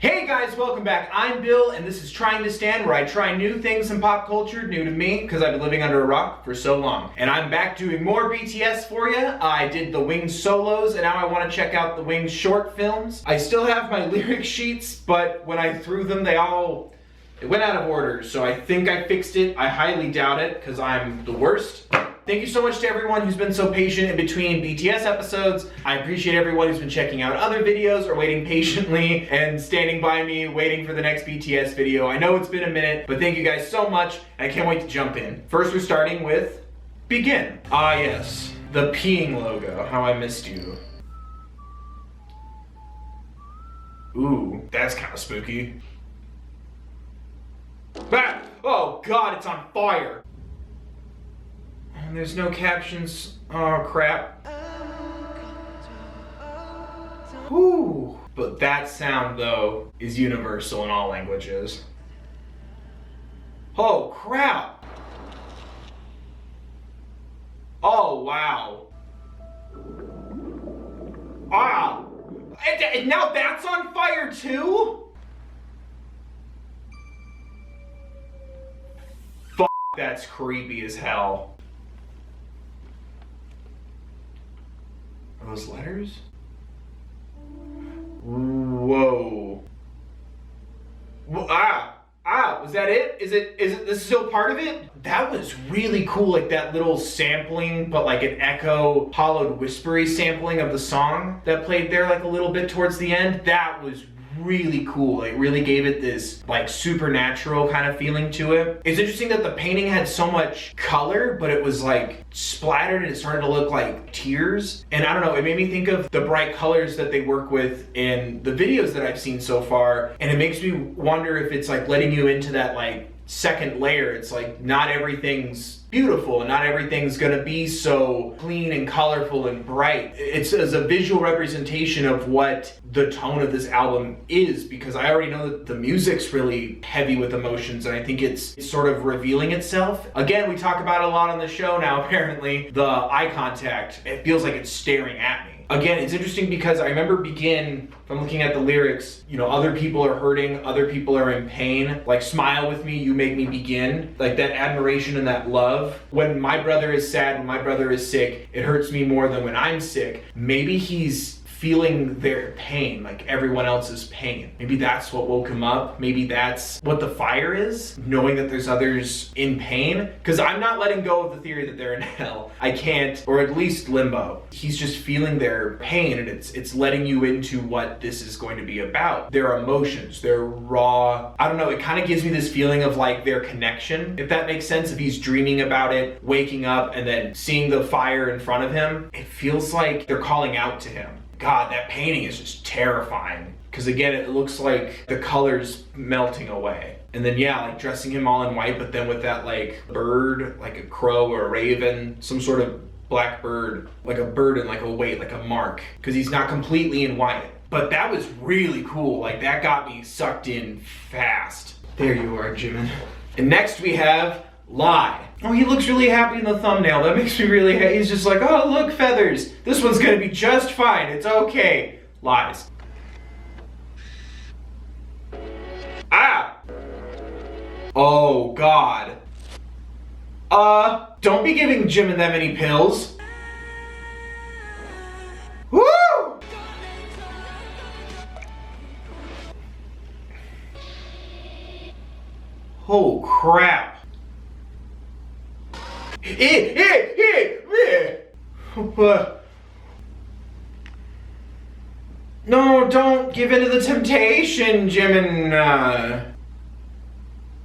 Hey guys, welcome back. I'm Bill, and this is Trying to Stand, where I try new things in pop culture, new to me, because I've been living under a rock for so long. And I'm back doing more BTS for you. I did the Wings solos, and now I want to check out the Wings short films. I still have my lyric sheets, but when I threw them, it went out of order, so I think I fixed it. I highly doubt it, because I'm the worst. Thank you so much to everyone who's been so patient in between BTS episodes. I appreciate everyone who's been checking out other videos or waiting patiently and standing by me waiting for the next BTS video. I know it's been a minute, but thank you guys so much, and I can't wait to jump in. First, we're starting with Begin. Ah yes, the peeing logo. How I missed you. Ooh, that's kind of spooky. Ah! Oh god, it's on fire! And there's no captions. Oh crap. Whew. But that sound though is universal in all languages. Oh crap. Oh wow. Ah. And now that's on fire too? Fuck, that's creepy as hell. Are those letters? Whoa. Was that it? Is this still part of it? That was really cool, like that little sampling, but like an echo, hollowed, whispery sampling of the song that played there like a little bit towards the end. That was really cool. It really gave it this like supernatural kind of feeling to it. It's interesting that the painting had so much color, but it was like splattered and it started to look like tears. And I don't know, it made me think of the bright colors that they work with in the videos that I've seen so far. And it makes me wonder if it's like letting you into that like second layer. It's like not everything's beautiful and not everything's gonna be so clean and colorful and bright. It's as a visual representation of what the tone of this album is, because I already know that the music's really heavy with emotions, and I think it's sort of revealing itself. Again, we talk about it a lot on the show now, apparently. The eye contact, it feels like it's staring at me. Again, it's interesting because I remember Begin, from looking at the lyrics, you know, other people are hurting, other people are in pain. Like, smile with me, you make me begin. Like that admiration and that love. When my brother is sad, when my brother is sick, it hurts me more than when I'm sick. Maybe he's feeling their pain, like everyone else's pain. Maybe that's what woke him up. Maybe that's what the fire is, knowing that there's others in pain. Because I'm not letting go of the theory that they're in hell. I can't, or at least limbo. He's just feeling their pain, and it's letting you into what this is going to be about. Their emotions, their raw, I don't know, it kind of gives me this feeling of like their connection, if that makes sense. If he's dreaming about it, waking up, and then seeing the fire in front of him, it feels like they're calling out to him. God, that painting is just terrifying. Because again, it looks like the colors melting away. And then yeah, like dressing him all in white, but then with that like bird, like a crow or a raven, some sort of black bird, like a bird and like a weight, like a mark. Because he's not completely in white. But that was really cool. Like that got me sucked in fast. There you are, Jimin. And next we have Lie. Oh, he looks really happy in the thumbnail. That makes me really happy. He's just like, oh, look, feathers. This one's gonna be just fine. It's okay. Lies. Ah! Oh, God. Don't be giving Jimin that many pills. Woo! Oh, crap. No, don't give in to the temptation, Jimin.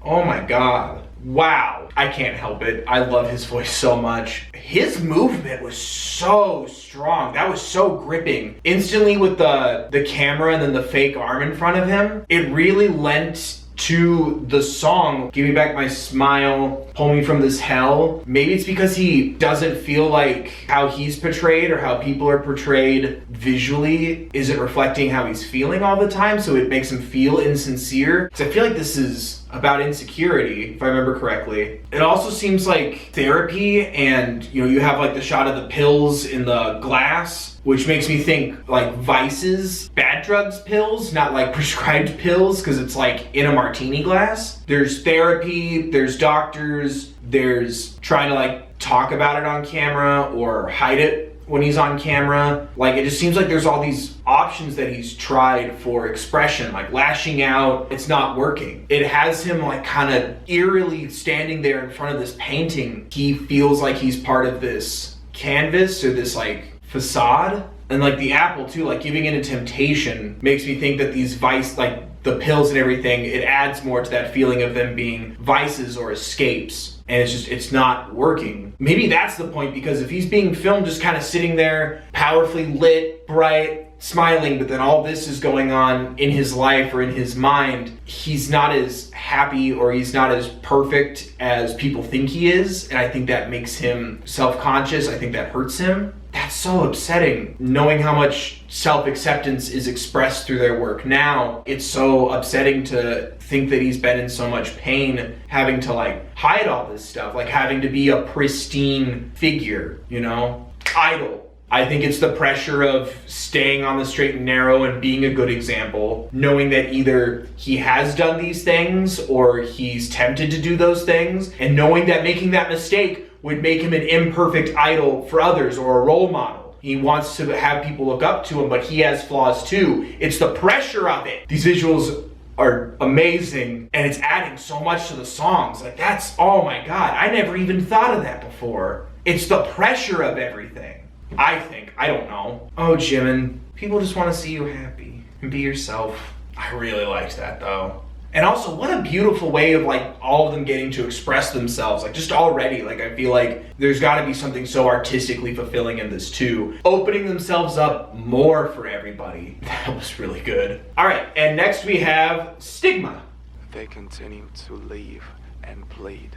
Oh my god. Wow. I can't help it. I love his voice so much. His movement was so strong. That was so gripping. Instantly with the camera and then the fake arm in front of him, it really lent to the song, Give Me Back My Smile, Pull Me From This Hell. Maybe it's because he doesn't feel like how he's portrayed or how people are portrayed visually isn't reflecting how he's feeling all the time, so it makes him feel insincere. So I feel like this is about insecurity, if I remember correctly. It also seems like therapy, and you know, you have like the shot of the pills in the glass. which makes me think like vices, bad drugs pills, not like prescribed pills, because it's like in a martini glass. There's therapy, there's doctors, there's trying to like talk about it on camera or hide it when he's on camera. Like, it just seems like there's all these options that he's tried for expression, like lashing out. It's not working. It has him like kind of eerily standing there in front of this painting. He feels like he's part of this canvas or this like facade. And like the apple too, like giving in to temptation makes me think that these vice, like the pills and everything, it adds more to that feeling of them being vices or escapes. And it's not working. Maybe that's the point, because if he's being filmed just kind of sitting there, powerfully lit, bright, smiling, but then all this is going on in his life or in his mind, he's not as happy or he's not as perfect as people think he is. And I think that makes him self-conscious. I think that hurts him. That's so upsetting, knowing how much self-acceptance is expressed through their work now. It's so upsetting to think that he's been in so much pain, having to like hide all this stuff, like having to be a pristine figure, you know, idol. I think it's the pressure of staying on the straight and narrow and being a good example, knowing that either he has done these things or he's tempted to do those things, and knowing that making that mistake would make him an imperfect idol for others or a role model. He wants to have people look up to him, but he has flaws too. It's the pressure of it. These visuals are amazing, and it's adding so much to the songs. Like, that's, oh my God, I never even thought of that before. It's the pressure of everything, I think. I don't know. Oh, Jimin, people just want to see you happy and be yourself. I really liked that though. And also, what a beautiful way of like all of them getting to express themselves. Like, just already, like, I feel like there's got to be something so artistically fulfilling in this too. Opening themselves up more for everybody. That was really good. All right, and next we have Stigma. They continue to live and bleed.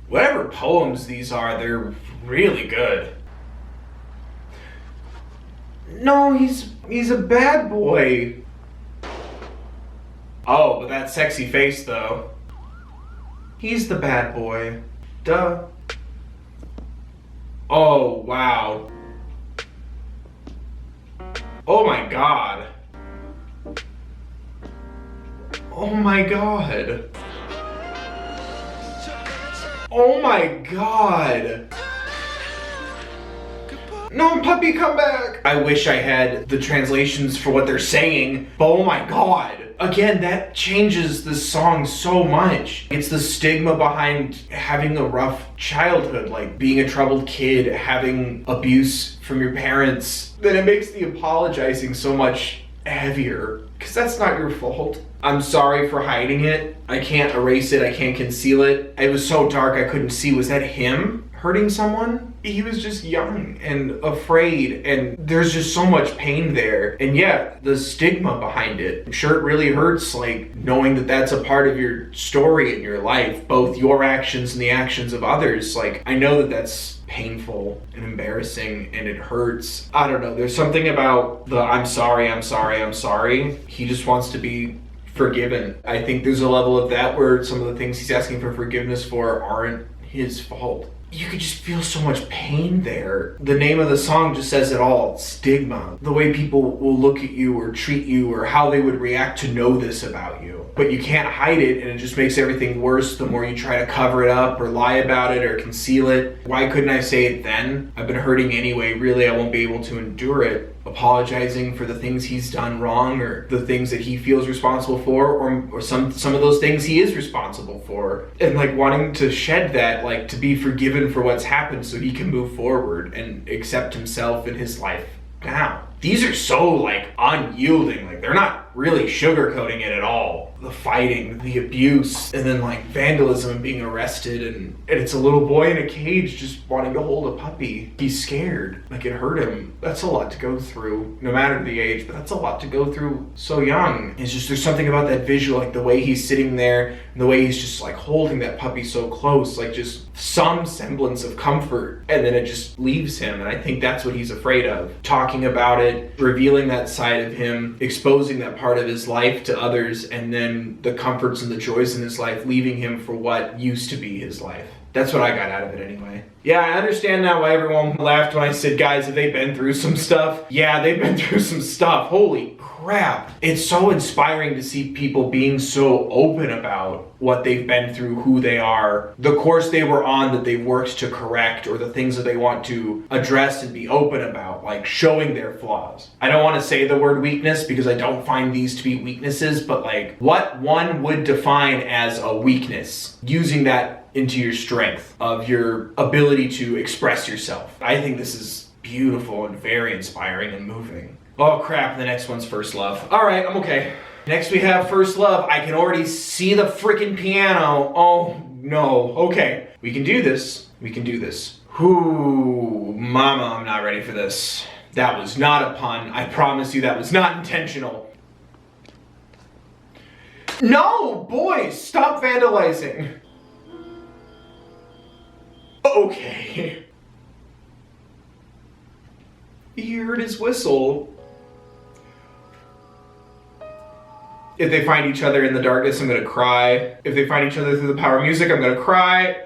Whatever poems these are, they're really good. No, he's a bad boy. Oh, but that sexy face though. He's the bad boy. Duh. Oh, wow. Oh my God. Oh my God. Oh my God. No, puppy, come back. I wish I had the translations for what they're saying. Oh my God. Again, that changes the song so much. It's the stigma behind having a rough childhood, like being a troubled kid, having abuse from your parents. Then it makes the apologizing so much heavier, because that's not your fault. I'm sorry for hiding it. I can't erase it. I can't conceal it. It was so dark I couldn't see. Was that him hurting someone? He was just young and afraid, and there's just so much pain there. And yeah, the stigma behind it. I'm sure it really hurts, like, knowing that that's a part of your story in your life, both your actions and the actions of others. Like, I know that that's painful and embarrassing, and it hurts. I don't know, there's something about the I'm sorry, I'm sorry, I'm sorry. He just wants to be forgiven. I think there's a level of that where some of the things he's asking for forgiveness for aren't his fault. You could just feel so much pain there. The name of the song just says it all. It's Stigma. The way people will look at you or treat you, or how they would react to know this about you. But you can't hide it, and it just makes everything worse the more you try to cover it up or lie about it or conceal it. Why couldn't I say it then? I've been hurting anyway. Really, I won't be able to endure it. Apologizing for the things he's done wrong, or the things that he feels responsible for, or some of those things he is responsible for. And like wanting to shed that, like to be forgiven for what's happened so he can move forward and accept himself and his life now. These are so like unyielding, like they're not really sugarcoating it at all. The fighting, the abuse, and then like vandalism and being arrested, and it's a little boy in a cage just wanting to hold a puppy. He's scared, like it hurt him. That's a lot to go through, no matter the age, but that's a lot to go through so young. It's just, there's something about that visual, like the way he's sitting there, and the way he's just like holding that puppy so close, like just some semblance of comfort, and then it just leaves him, and I think that's what he's afraid of. Talking about it, revealing that side of him, exposing that part of his life to others, and then the comforts and the joys in his life leaving him for what used to be his life. That's what I got out of it anyway. Yeah, I understand now why everyone laughed when I said, guys, have they been through some stuff? Yeah, they've been through some stuff. Holy crap. It's so inspiring to see people being so open about what they've been through, who they are, the course they were on that they worked to correct, or the things that they want to address and be open about, like showing their flaws. I don't want to say the word weakness because I don't find these to be weaknesses, but like what one would define as a weakness, using that into your strength of your ability to express yourself. I think this is beautiful and very inspiring and moving. Oh crap, the next one's First Love. All right, I'm okay. Next we have First Love. I can already see the freaking piano. Oh no, okay. We can do this, we can do this. Ooh, mama, I'm not ready for this. That was not a pun. I promise you that was not intentional. No, boys, stop vandalizing. Okay. He heard his whistle. If they find each other in the darkness, I'm gonna cry. If they find each other through the power of music, I'm gonna cry.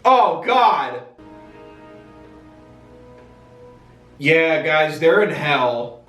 Oh God. Yeah, guys, they're in hell.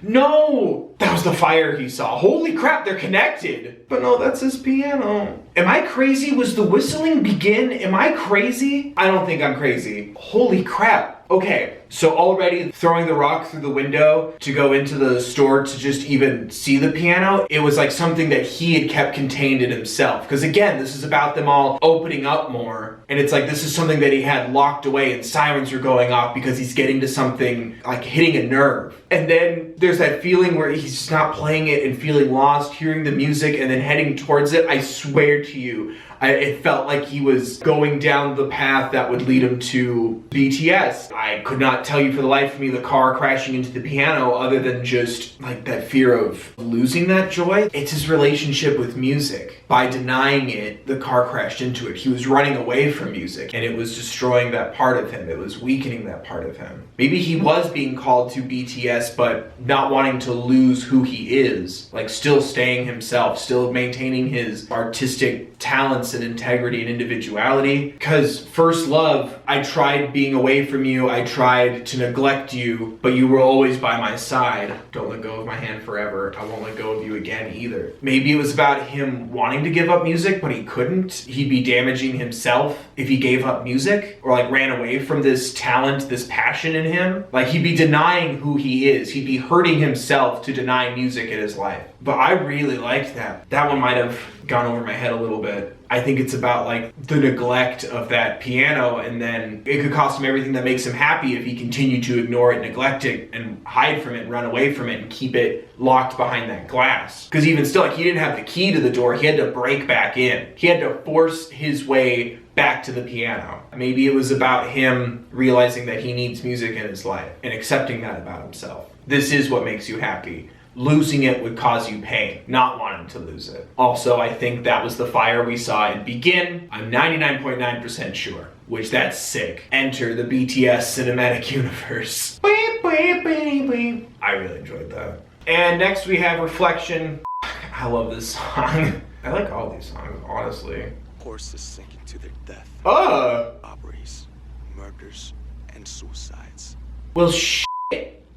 No! That was the fire he saw. Holy crap, they're connected. But no, that's his piano. Am I crazy? Was the whistling begin? Am I crazy? I don't think I'm crazy. Holy crap. Okay, so already throwing the rock through the window to go into the store to just even see the piano, it was like something that he had kept contained in himself. Because again, this is about them all opening up more. And it's like this is something that he had locked away and sirens are going off because he's getting to something like hitting a nerve. And then there's that feeling where he's just not playing it and feeling lost, hearing the music and then heading towards it. I swear to you, it felt like he was going down the path that would lead him to BTS. I could not tell you for the life of me the car crashing into the piano other than just like that fear of losing that joy. It's his relationship with music. By denying it, the car crashed into it. He was running away from music and it was destroying that part of him. It was weakening that part of him. Maybe he was being called to BTS but not wanting to lose who he is. Like still staying himself, still maintaining his artistic talents and integrity and individuality. Because First Love, I tried being away from you, I tried to neglect you, but you were always by my side. Don't let go of my hand forever. I won't let go of you again either. Maybe it was about him wanting to give up music, but he couldn't. He'd be damaging himself if he gave up music or like ran away from this talent, this passion in him. Like he'd be denying who he is. He'd be hurting himself to deny music in his life. But I really liked that. That one might have gone over my head a little bit. I think it's about like the neglect of that piano, and then it could cost him everything that makes him happy if he continued to ignore it, neglect it, and hide from it, and run away from it, and keep it locked behind that glass. Because even still, like he didn't have the key to the door, he had to break back in. He had to force his way back to the piano. Maybe it was about him realizing that he needs music in his life and accepting that about himself. This is what makes you happy. Losing it would cause you pain, not wanting to lose it. Also, I think that was the fire we saw in Begin. I'm 99.9% sure, which that's sick. Enter the BTS cinematic universe. I really enjoyed that. And next we have Reflection. I love this song. I like all these songs, honestly. Horses sinking to their death. Robberies, murders, and suicides. Well, shit.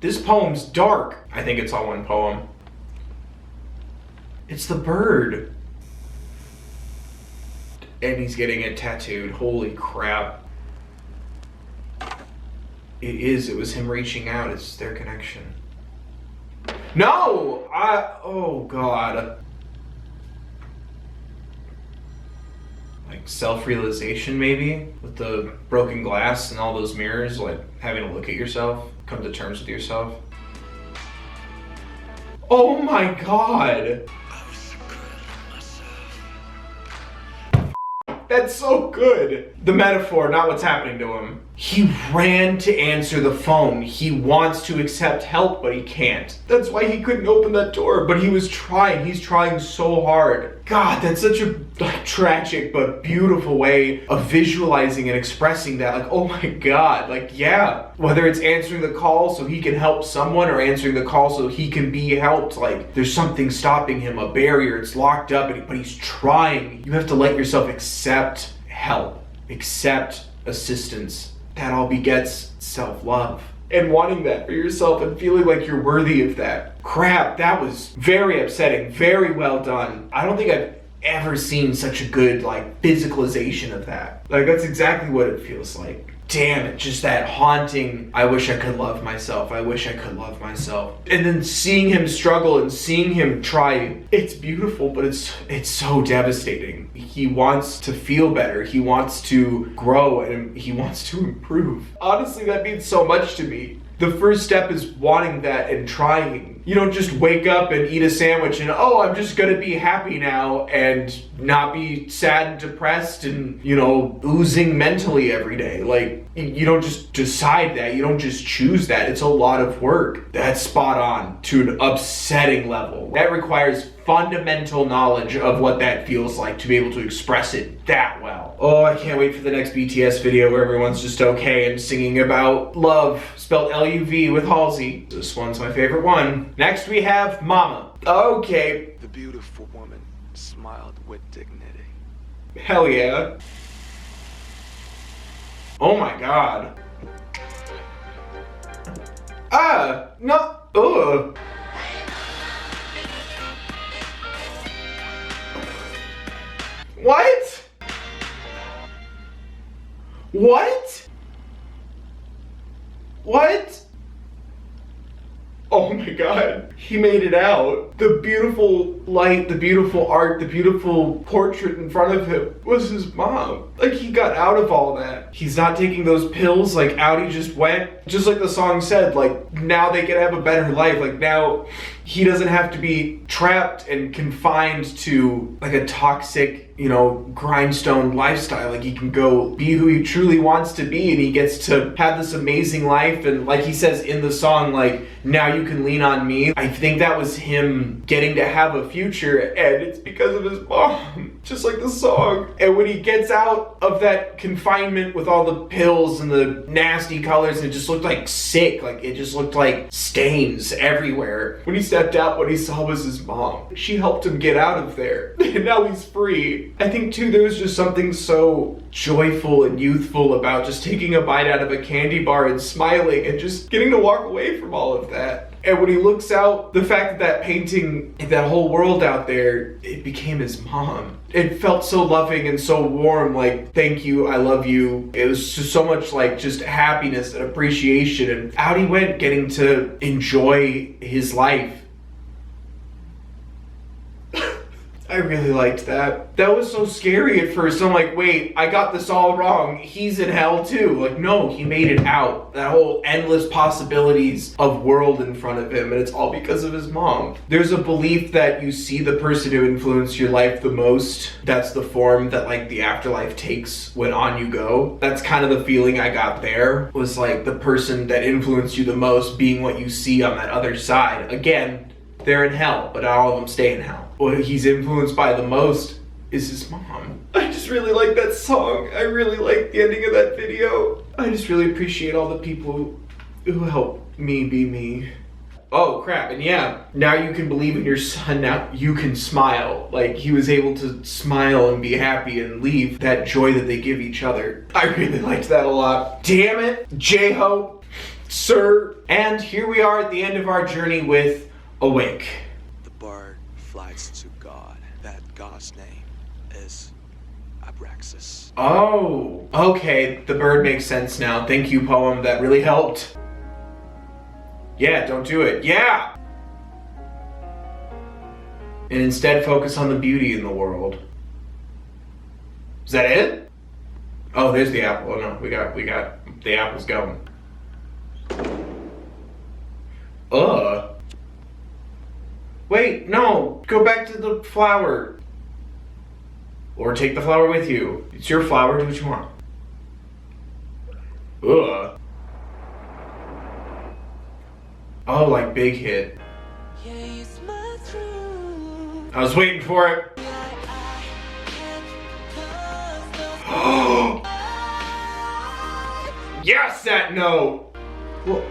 This poem's dark. I think it's all one poem. It's the bird. And he's getting it tattooed. Holy crap. It is. It was him reaching out. It's their connection. No! Oh God. Like self-realization maybe? With the broken glass and all those mirrors, like having to look at yourself. Come to terms with yourself. Oh my God! That's so good! The metaphor, not what's happening to him. He ran to answer the phone. He wants to accept help, but he can't. That's why he couldn't open that door, but he was trying. He's trying so hard. God, that's such a tragic but beautiful way of visualizing and expressing that. Like, oh my God, like, yeah. Whether it's answering the call so he can help someone or answering the call so he can be helped, like, there's something stopping him, a barrier, it's locked up, but he's trying. You have to let yourself accept help, accept assistance. That all begets self-love. And wanting that for yourself and feeling like you're worthy of that. Crap, that was very upsetting, very well done. I don't think I've ever seen such a good like physicalization of that. Like that's exactly what it feels like. Damn it, just that haunting, I wish I could love myself, I wish I could love myself. And then seeing him struggle and seeing him try, it's beautiful, but it's so devastating. He wants to feel better, he wants to grow, and he wants to improve. Honestly, that means so much to me. The first step is wanting that and trying. You don't just wake up and eat a sandwich and, oh, I'm just gonna be happy now and not be sad and depressed and, you know, oozing mentally every day. Like, you don't just decide that. You don't just choose that. It's a lot of work. That's spot on to an upsetting level. That requires fundamental knowledge of what that feels like to be able to express it that well. Oh, I can't wait for the next BTS video where everyone's just okay and singing about love, spelled L-U-V with Halsey. This one's my favorite one. Next we have Mama. Okay. The beautiful woman smiled with dignity. Hell yeah. Oh my god. Ah, no, ugh. What? What? What? Oh my god, he made it out. The beautiful light, the beautiful art, the beautiful portrait in front of him was his mom. Like, he got out of all that. He's not taking those pills, like, out he just went. Just like the song said, like, now they can have a better life. Like, now he doesn't have to be trapped and confined to, like, a toxic, you know, grindstone lifestyle. Like, he can go be who he truly wants to be, and he gets to have this amazing life. And like he says in the song, like, now you can lean on me. I think that was him getting to have a future, and it's because of his mom, just like the song. And when he gets out of that confinement with all the pills and the nasty colors, and it just looked like sick, like it just looked like stains everywhere. When he stepped out, what he saw was his mom. She helped him get out of there, and now he's free. I think too, there was just something so joyful and youthful about just taking a bite out of a candy bar and smiling and just getting to walk away from all of that. And when he looks out, the fact that that painting, that whole world out there, it became his mom. It felt so loving and so warm, like, thank you, I love you. It was just so much like just happiness and appreciation. And out he went, getting to enjoy his life. I really liked that. That was so scary at first. I'm like, wait, I got this all wrong. He's in hell too. Like, no, he made it out. That whole endless possibilities of world in front of him, and it's all because of his mom. There's a belief that you see the person who influenced your life the most. That's the form that like the afterlife takes when on you go. That's kind of the feeling I got there, was like the person that influenced you the most being what you see on that other side. Again, they're in hell, but not all of them stay in hell. What he's influenced by the most is his mom. I just really like that song. I really like the ending of that video. I just really appreciate all the people who helped me be me. Oh crap, and yeah, now you can believe in your son, now you can smile. Like, he was able to smile and be happy and leave that joy that they give each other. I really liked that a lot. Damn it, J-Hope, sir. And here we are at the end of our journey with Awake. The bird flies to God. That God's name is Abraxas. Oh, okay, the bird makes sense now. Thank you, poem, that really helped. Yeah, don't do it. Yeah! And instead focus on the beauty in the world. Is that it? Oh, there's the apple. Oh no, we got the apples going. Wait, no, go back to the flower. Or take the flower with you. It's your flower, do what you want. Oh, like big hit. I was waiting for it. Yes, that note! Well,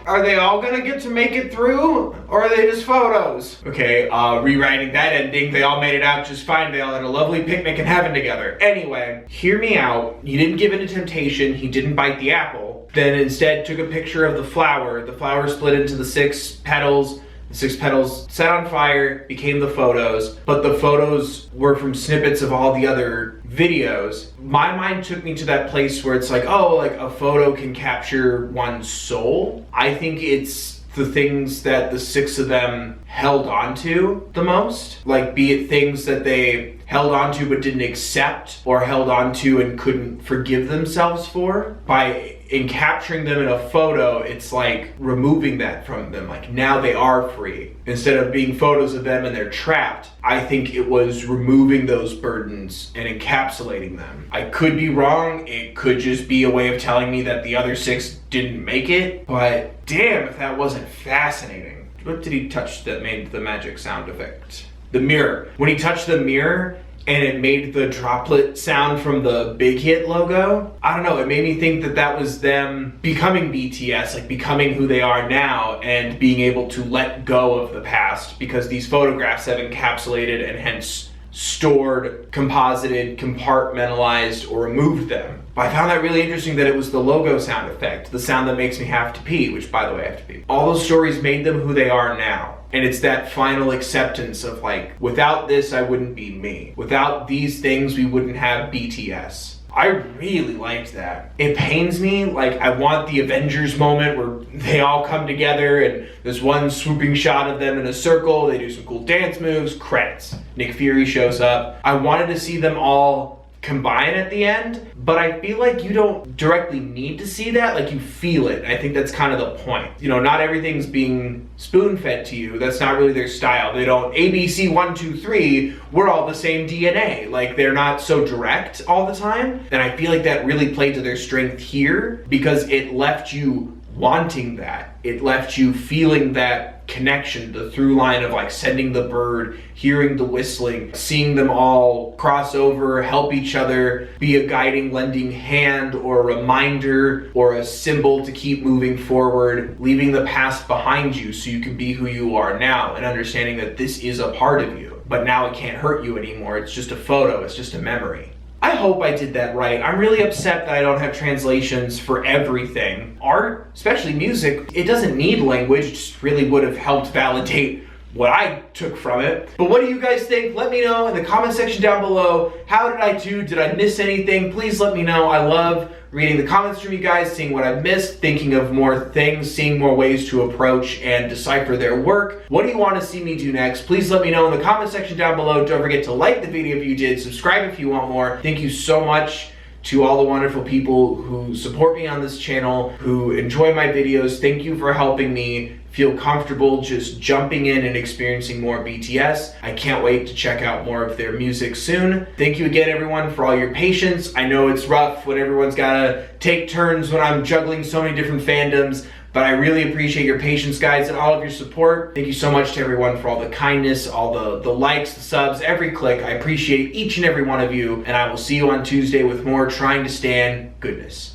Are they all gonna get to make it through? Or are they just photos? Okay, rewriting that ending. They all made it out just fine. They all had a lovely picnic in heaven together. Anyway, hear me out. He didn't give in to temptation. He didn't bite the apple. Then instead took a picture of the flower. The flower split into the 6 petals. The 6 petals set on fire, became the photos, but the photos were from snippets of all the other videos. My mind took me to that place where it's like, oh, like a photo can capture one's soul. I think it's the things that the 6 of them held onto the most, like be it things that they held onto but didn't accept, or held onto and couldn't forgive themselves for. By capturing them in a photo, it's like removing that from them. Like now they are free. Instead of being photos of them and they're trapped, I think it was removing those burdens and encapsulating them. I could be wrong. It could just be a way of telling me that the other 6 didn't make it, but damn if that wasn't fascinating. What did he touch that made the magic sound effect? The mirror. When he touched the mirror, and it made the droplet sound from the Big Hit logo. I don't know, it made me think that that was them becoming BTS, like becoming who they are now and being able to let go of the past, because these photographs have encapsulated and hence stored, composited, compartmentalized, or removed them. But I found that really interesting that it was the logo sound effect, the sound that makes me have to pee, which by the way I have to pee. All those stories made them who they are now. And it's that final acceptance of like, without this, I wouldn't be me. Without these things, we wouldn't have BTS. I really liked that. It pains me, like I want the Avengers moment where they all come together and there's one swooping shot of them in a circle, they do some cool dance moves, credits. Nick Fury shows up. I wanted to see them all combine at the end, but I feel like you don't directly need to see that, like you feel it. I think that's kind of the point. You know, not everything's being spoon-fed to you. That's not really their style. They don't ABC 1, 2, 3, we're all the same DNA. Like they're not so direct all the time. And I feel like that really played to their strength here because it left you wanting that. It left you feeling that connection, the through line of like sending the bird, hearing the whistling, seeing them all cross over, help each other, be a guiding, lending hand or a reminder or a symbol to keep moving forward, leaving the past behind you so you can be who you are now and understanding that this is a part of you, but now it can't hurt you anymore. It's just a photo, it's just a memory. I hope I did that right. I'm really upset that I don't have translations for everything. Art, especially music, it doesn't need language, it just really would have helped validate what I took from it. But what do you guys think? Let me know in the comment section down below. How did I do? Did I miss anything? Please let me know. I love reading the comments from you guys, seeing what I've missed, thinking of more things, seeing more ways to approach and decipher their work. What do you want to see me do next? Please let me know in the comment section down below. Don't forget to like the video if you did, subscribe if you want more. Thank you so much to all the wonderful people who support me on this channel, who enjoy my videos. Thank you for helping me feel comfortable just jumping in and experiencing more BTS. I can't wait to check out more of their music soon. Thank you again, everyone, for all your patience. I know it's rough when everyone's gotta take turns when I'm juggling so many different fandoms, but I really appreciate your patience, guys, and all of your support. Thank you so much to everyone for all the kindness, all the likes, the subs, every click. I appreciate each and every one of you, and I will see you on Tuesday with more Trying to Stand Goodness.